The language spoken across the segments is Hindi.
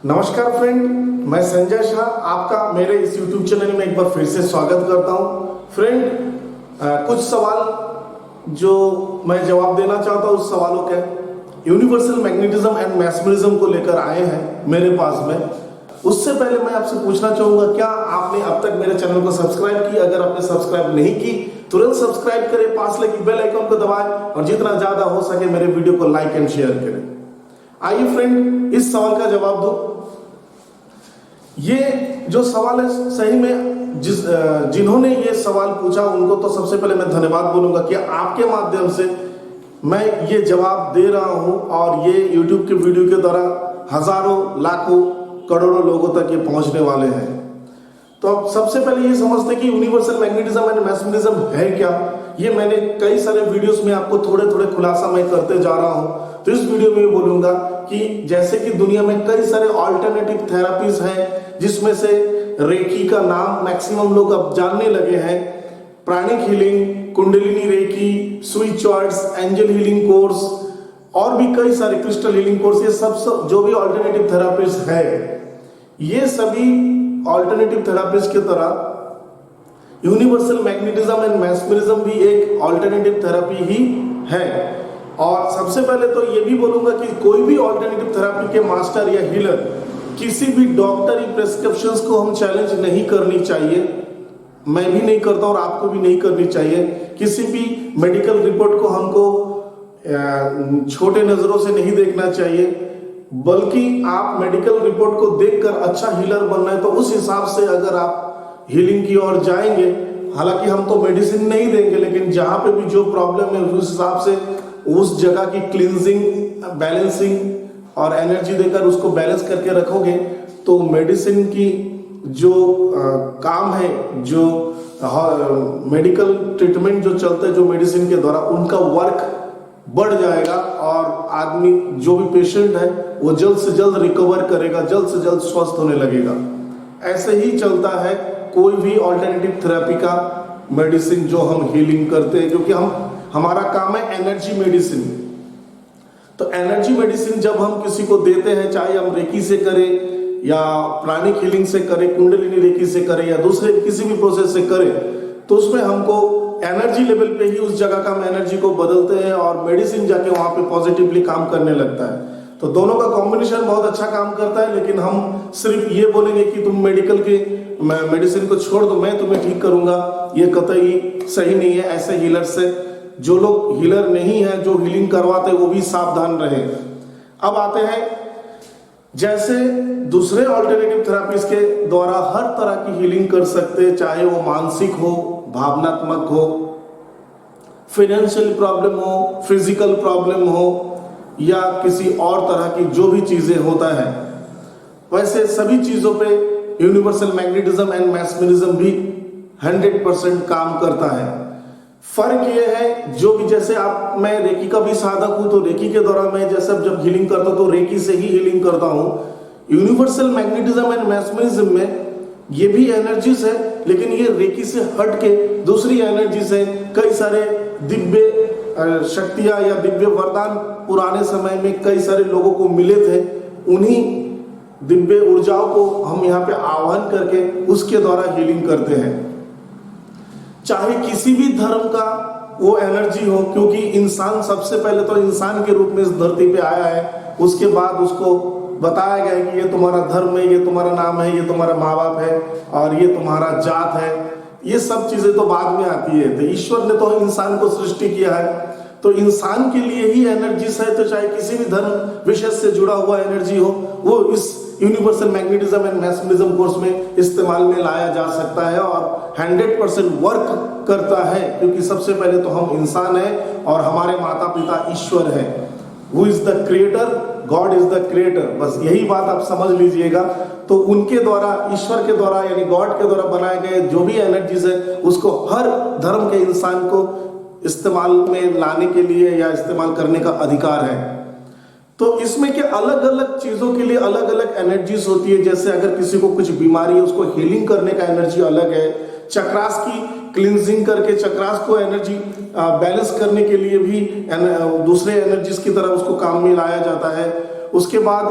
नमस्कार फ्रेंड, मैं संजय शाह आपका मेरे इस YouTube चैनल में एक बार फिर से स्वागत करता हूं। फ्रेंड, कुछ सवाल जो मैं जवाब देना चाहता हूं उस सवालों के यूनिवर्सल मैग्नेटिज्म एंड मैस्मरिज्म को लेकर आए हैं मेरे पास में। उससे पहले मैं आपसे पूछना चाहूंगा, क्या आपने अब तक मेरे चैनल को सब्सक्राइब की? अगर आपने सब्सक्राइब नहीं की तुरंत सब्सक्राइब करें, पास लगी बेल आइकन को दबाएं और जितना ज्यादा हो सके मेरे वीडियो को लाइक एंड शेयर करें। आइए फ्रेंड, इस सवाल का जवाब दो। ये जो सवाल है, सही में जिन्होंने ये सवाल पूछा उनको तो सबसे पहले मैं धन्यवाद बोलूंगा कि आपके माध्यम से मैं ये जवाब दे रहा हूं और ये YouTube के वीडियो के द्वारा हजारों लाखों करोड़ों लोगों तक ये पहुंचने वाले हैं। तो अब सबसे पहले ये समझते कि यूनिवर्सल मैग्नेटिज्म एंड मैस्मरिज्म है क्या। ये मैंने कई सारे वीडियोस में आपको थोड़े थोड़े खुलासा मैं करते जा रहा हूं। तो इस वीडियो में मैं बोलूंगा कि जैसे कि दुनिया में कई सारे ऑल्टरनेटिव थेरापीज हैं, जिसमें से रेकी का नाम मैक्सिमम लोग अब जानने लगे हैं, Pranic healing, kundalini Reiki, switch words, angel healing course और भी कई सारे क्रिस्टल हीलिंग कोर्स, ये सब जो भी ऑल्टरनेटिव थेरापीज है, ये सभी ऑल्टरनेटिव थेरापीज की तरह यूनिवर्सल मैग्नेटिज्म एंड मैस्मरिज्म भी एक ऑल्टरनेटिव थेरापी ही है। और सबसे पहले तो ये भी बोलूंगा कि कोई भी ऑल्टरनेटिव थेरापी के मास्टर या हीलर किसी भी डॉक्टरी प्रिस्क्रिप्शंस को हम चैलेंज नहीं करनी चाहिए। मैं भी नहीं करता और आपको भी नहीं करनी चाहिए। किसी भी मेडिकल रिपोर्ट को हमको छोटे नजरों से नहीं देखना चाहिए, बल्कि आप मेडिकल रिपोर्ट को देखकर अच्छा हीलर बनना है तो उस हिसाब से अगर आप हीलिंग की ओर जाएंगे, हालांकि हम तो मेडिसिन नहीं देंगे, लेकिन जहां पे भी जो प्रॉब्लम है उस हिसाब से उस जगह की क्लींजिंग, बैलेंसिंग और एनर्जी देकर उसको बैलेंस करके रखोगे तो मेडिसिन की जो काम है, जो मेडिकल ट्रीटमेंट जो चलते हैं जो मेडिसिन के द्वारा, उनका वर्क बढ़ जाएगा और आदमी जो भी पेशेंट है वो जल्द से जल्द रिकवर करेगा, जल्द से जल्द स्वस्थ होने लगेगा। ऐसे ही चलता है कोई भी ऑल्टरनेटिव थेरेपी का मेडिसिन जो हम हीलिंग करते हैं, क्योंकि हमारा काम है एनर्जी मेडिसिन। तो एनर्जी मेडिसिन जब हम किसी को देते हैं, चाहे हम रेकी से करें या प्राणिक हीलिंग से करें, कुंडलिनी रेकी से करें या दूसरे किसी भी प्रोसेस से करें, तो उसमें हमको एनर्जी लेवल पे ही उस जगह का हम एनर्जी को बदलते हैं और मेडिसिन जाके वहां पे पॉजिटिवली काम करने लगता है। तो दोनों का कॉम्बिनेशन बहुत अच्छा काम करता है। लेकिन हम सिर्फ ये बोलेंगे कि तुम मेडिकल के मेडिसिन को छोड़ दो, मैं तुम्हें ठीक करूंगा, ये कतई सही नहीं है। ऐसे हीलर से जो लोग हीलर नहीं है, जो हीलिंग करवाते हैं, वो भी सावधान रहे। अब आते हैं, जैसे दूसरे ऑल्टरनेटिव थेरापीज के द्वारा हर तरह की हीलिंग कर सकते हैं, चाहे वो मानसिक हो, भावनात्मक हो, फाइनेंशियल प्रॉब्लम हो, फिजिकल प्रॉब्लम हो या किसी और तरह की जो भी चीजें होता है, वैसे सभी चीजों पे यूनिवर्सल मैग्नेटिज्म एंड मैस्मरिज्म भी 100% काम करता है। फर्क ये है, जो भी जैसे आप, मैं रेकी का भी साधक हूं, तो रेकी के द्वारा मैं जैसे जब हीलिंग करता हूं तो रेकी से ही हीलिंग करता हूं। यूनिवर्सल मैग्नेटिज्म एंड मैस्मरिज्म में ये भी एनर्जीज है, लेकिन ये रेकी से हट के दूसरी एनर्जीज है। कई सारे दिव्य शक्तियां या दिव्य वरदान पुराने समय में कई सारे लोगों को मिले थे, उन्हीं दिव्य ऊर्जाओं को हम यहाँ पे आह्वान करके उसके द्वारा हीलिंग करते हैं। चाहे किसी भी धर्म का वो एनर्जी हो, क्योंकि इंसान सबसे पहले तो इंसान के रूप में इस धरती पे आया है, उसके बाद उसको बताया गया है कि ये तुम्हारा धर्म है, ये तुम्हारा नाम है, ये तुम्हारा माँ बाप है और ये तुम्हारा जात है। ये सब चीजें तो बाद में आती है। तो ईश्वर ने तो इंसान को सृष्टि किया है, तो इंसान के लिए ही एनर्जीज है। तो चाहे किसी भी धर्म विशेष से जुड़ा हुआ एनर्जी हो, वो इस यूनिवर्सल मैग्नेटिज्म एंड मैस्मरिज्म कोर्स में इस्तेमाल में लाया जा सकता है और 100% वर्क करता है। क्योंकि सबसे पहले तो हम इंसान हैं और हमारे माता पिता ईश्वर है। Who is the creator? God is the creator। बस यही बात आप समझ लीजिएगा। तो उनके द्वारा, ईश्वर के द्वारा यानी गॉड के द्वारा बनाए गए जो भी एनर्जीज है, उसको हर धर्म के इंसान को इस्तेमाल में लाने के लिए या इस्तेमाल करने का अधिकार है। तो इसमें क्या अलग अलग चीजों के लिए अलग अलग एनर्जीज होती है। जैसे अगर किसी को कुछ बीमारी है, उसको हीलिंग करने का एनर्जी अलग है। चक्रास की क्लींजिंग करके चक्रास को एनर्जी बैलेंस करने के लिए भी दूसरे एनर्जीज की तरह उसको काम में लाया जाता है। उसके बाद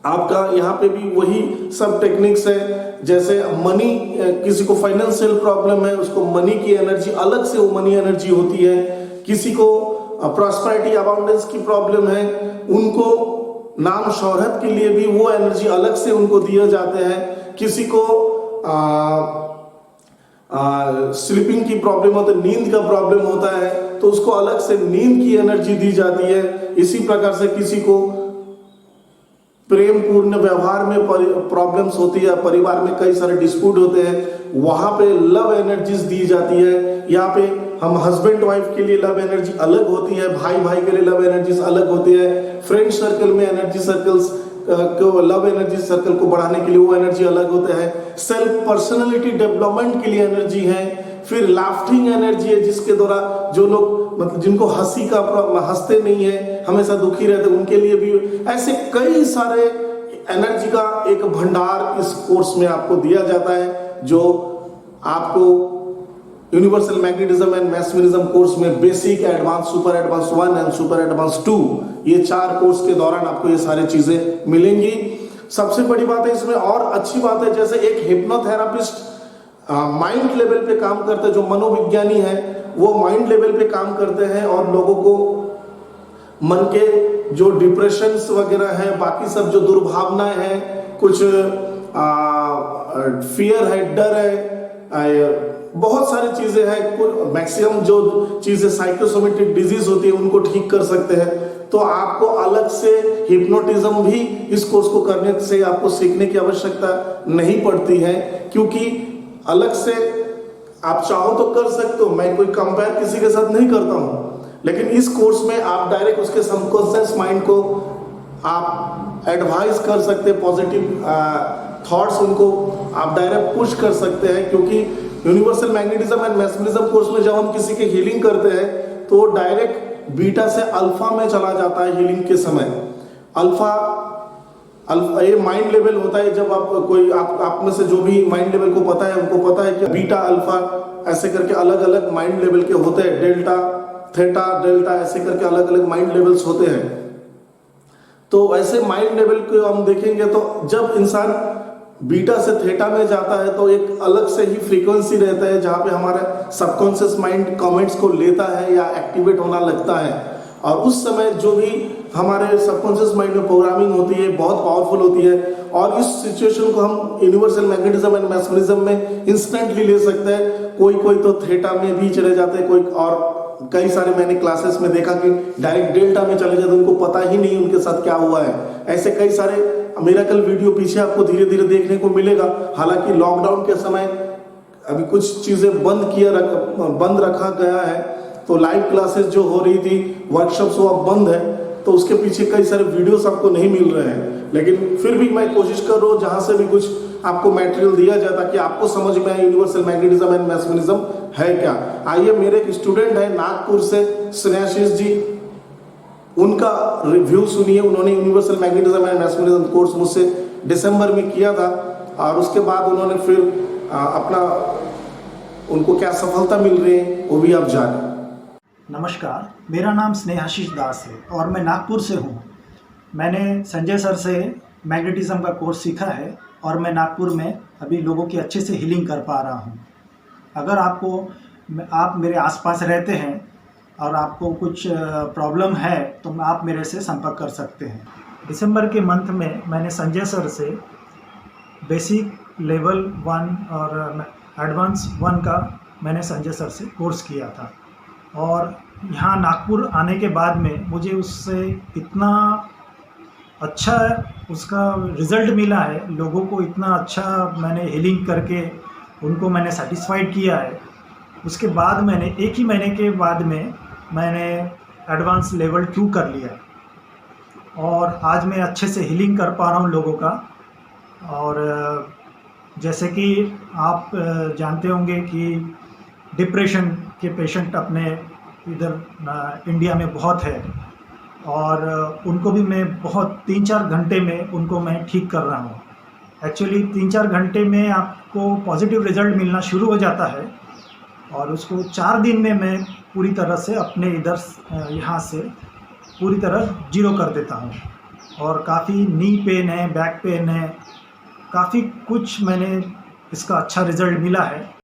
आपका यहाँ पे भी वही सब टेक्निक्स है। जैसे मनी, किसी को फाइनेंशियल प्रॉब्लम है, उसको मनी की एनर्जी अलग से, वो मनी एनर्जी होती है। किसी को प्रॉस्पेरिटी अबाउंडेंस की प्रॉब्लम है, उनको नाम शोहरत के लिए भी वो एनर्जी अलग से उनको दिए जाते हैं। किसी को स्लीपिंग की प्रॉब्लम होता है, नींद का प्रॉब्लम होता है, तो उसको अलग से नींद की एनर्जी दी जाती है। इसी प्रकार से किसी को प्रेम पूर्ण व्यवहार में प्रॉब्लम्स होती है, परिवार में कई सारे डिस्प्यूट होते हैं, वहां पे लव एनर्जीज दी जाती है। यहाँ पे हम हस्बैंड वाइफ के लिए लव एनर्जी अलग होती है, भाई भाई के लिए लव एनर्जीज अलग होती है, फ्रेंड सर्कल में एनर्जी सर्कल्स को, लव एनर्जी सर्कल को बढ़ाने के लिए वो एनर्जी अलग होते हैं। सेल्फ पर्सनालिटी डेवलपमेंट के लिए एनर्जी है। फिर लाफ्टिंग एनर्जी है, जिसके द्वारा जो लोग मतलब जिनको हंसी का हंसते नहीं है, हमेशा दुखी रहते, उनके लिए भी ऐसे कई सारे एनर्जी का एक भंडार इस कोर्स में आपको दिया जाता है, जो आपको यूनिवर्सल मैग्नेटिज्म एंड मैस्मरिज्म कोर्स में basic, advance, super advance 1 and super advance 2, ये 4 कोर्स के दौरान आपको ये सारी चीजें मिलेंगी। सबसे बड़ी बात है इसमें, और अच्छी बात है, जैसे एक हिप्नोथेरापिस्ट माइंड लेवल पे काम करते हैं, जो मनोविज्ञानी है वो माइंड लेवल पे काम करते हैं और लोगों को मन के जो डिप्रेशंस वगैरह है, बाकी सब जो दुर्भावनाएं हैं, कुछ फियर है, डर है, बहुत सारी चीजें हैं, मैक्सिमम जो चीजें साइकोसोमेटिक डिजीज होती है उनको ठीक कर सकते हैं। तो आपको अलग से हिप्नोटिज्म भी इस कोर्स को करने से आपको सीखने की आवश्यकता नहीं पड़ती है, क्योंकि अलग से आप चाहो तो कर सकते हो, मैं कोई कंपेयर किसी के साथ नहीं करता हूं, लेकिन इस कोर्स में आप डायरेक्ट उसके सबकॉन्शियस माइंड को आप एडवाइस कर सकते हैं, पॉजिटिव थॉट्स उनको आप डायरेक्ट पुश कर सकते हैं। क्योंकि यूनिवर्सल मैग्नेटिज्म एंड मैस्मरिज्म कोर्स में जब हम किसी की हीलिंग करते हैं तो डायरेक्ट बीटा से अल्फा में चला जाता है हीलिंग के समय। अल्फा ये माइंड लेवल होता है, जब आप कोई आप में से जो भी माइंड लेवल को पता है उनको पता है कि बीटा, अल्फा ऐसे करके अलग अलग माइंड लेवल के होते हैं, डेल्टा, थीटा, डेल्टा ऐसे करके अलग अलग माइंड लेवल्स होते हैं। तो ऐसे माइंड लेवल को हम देखेंगे तो जब इंसान बीटा से थीटा में जाता है तो एक अलग से ही फ्रीक्वेंसी रहता है, जहाँ पे हमारा सबकॉन्शियस माइंड कमेंट्स को लेता है या एक्टिवेट होना लगता है, और उस समय जो भी हमारे सबकॉन्शियस माइंड में प्रोग्रामिंग होती है बहुत पावरफुल होती है। और इस सिचुएशन को हम यूनिवर्सल मैग्नेटिज्म एंड मैस्मरिज्म में इंस्टेंटली ले सकते हैं। कोई कोई तो थीटा में भी चले जाते हैं, कोई और कई सारे मैंने क्लासेस में देखा कि डायरेक्ट डेल्टा में चले जाते, उनको पता ही नहीं उनके साथ क्या हुआ है। ऐसे कई सारे मिरेकल वीडियो पीछे आपको धीरे धीरे देखने को मिलेगा। हालांकि लॉकडाउन के समय अभी कुछ चीजें बंद रखा गया है, तो लाइव क्लासेस जो हो रही थी, वर्कशॉप्स वो अब बंद है, तो उसके पीछे कई सारे वीडियोस आपको नहीं मिल रहे हैं। लेकिन फिर भी मैं कोशिश कर रहा हूँ जहां से भी कुछ आपको मटेरियल दिया जाए ताकि आपको समझ में आए यूनिवर्सल मैग्नेटिज्म एंड मैस्मरिज्म है क्या। आइए, मेरे एक स्टूडेंट है नागपुर से, स्नेहाशीष जी, उनका रिव्यू सुनिए। उन्होंने यूनिवर्सल मैग्नेटिज्म एंड मैस्मरिज्म कोर्स मुझसे दिसंबर में किया था, और उसके बाद उन्होंने फिर अपना उनको क्या सफलता मिल रही है वो भी आप जानें। नमस्कार, मेरा नाम स्नेहाशीष दास है और मैं नागपुर से हूँ। मैंने संजय सर से मैग्नेटिज्म का कोर्स सीखा है और मैं नागपुर में अभी लोगों की अच्छे से हीलिंग कर पा रहा हूँ। अगर आप मेरे आसपास रहते हैं और आपको कुछ प्रॉब्लम है तो आप मेरे से संपर्क कर सकते हैं। दिसंबर के मंथ में मैंने संजय सर से बेसिक लेवल 1 और एडवांस 1 का मैंने संजय सर से कोर्स किया था, और यहाँ नागपुर आने के बाद में मुझे उससे इतना अच्छा उसका रिज़ल्ट मिला है, लोगों को इतना अच्छा मैंने हीलिंग करके उनको मैंने सेटिस्फाइड किया है। उसके बाद मैंने 1 ही महीने के बाद में मैंने एडवांस लेवल 2 कर लिया, और आज मैं अच्छे से हीलिंग कर पा रहा हूँ लोगों का। और जैसे कि आप जानते होंगे कि डिप्रेशन के पेशेंट अपने इधर इंडिया में बहुत है, और उनको भी मैं बहुत 3-4 घंटे में उनको मैं ठीक कर रहा हूँ। एक्चुअली 3-4 घंटे में आपको पॉजिटिव रिज़ल्ट मिलना शुरू हो जाता है, और उसको 4 दिन में मैं पूरी तरह से अपने इधर यहाँ से पूरी तरह जीरो कर देता हूँ। और काफ़ी नी पेन है, बैक पेन है, काफ़ी कुछ मैंने इसका अच्छा रिज़ल्ट मिला है।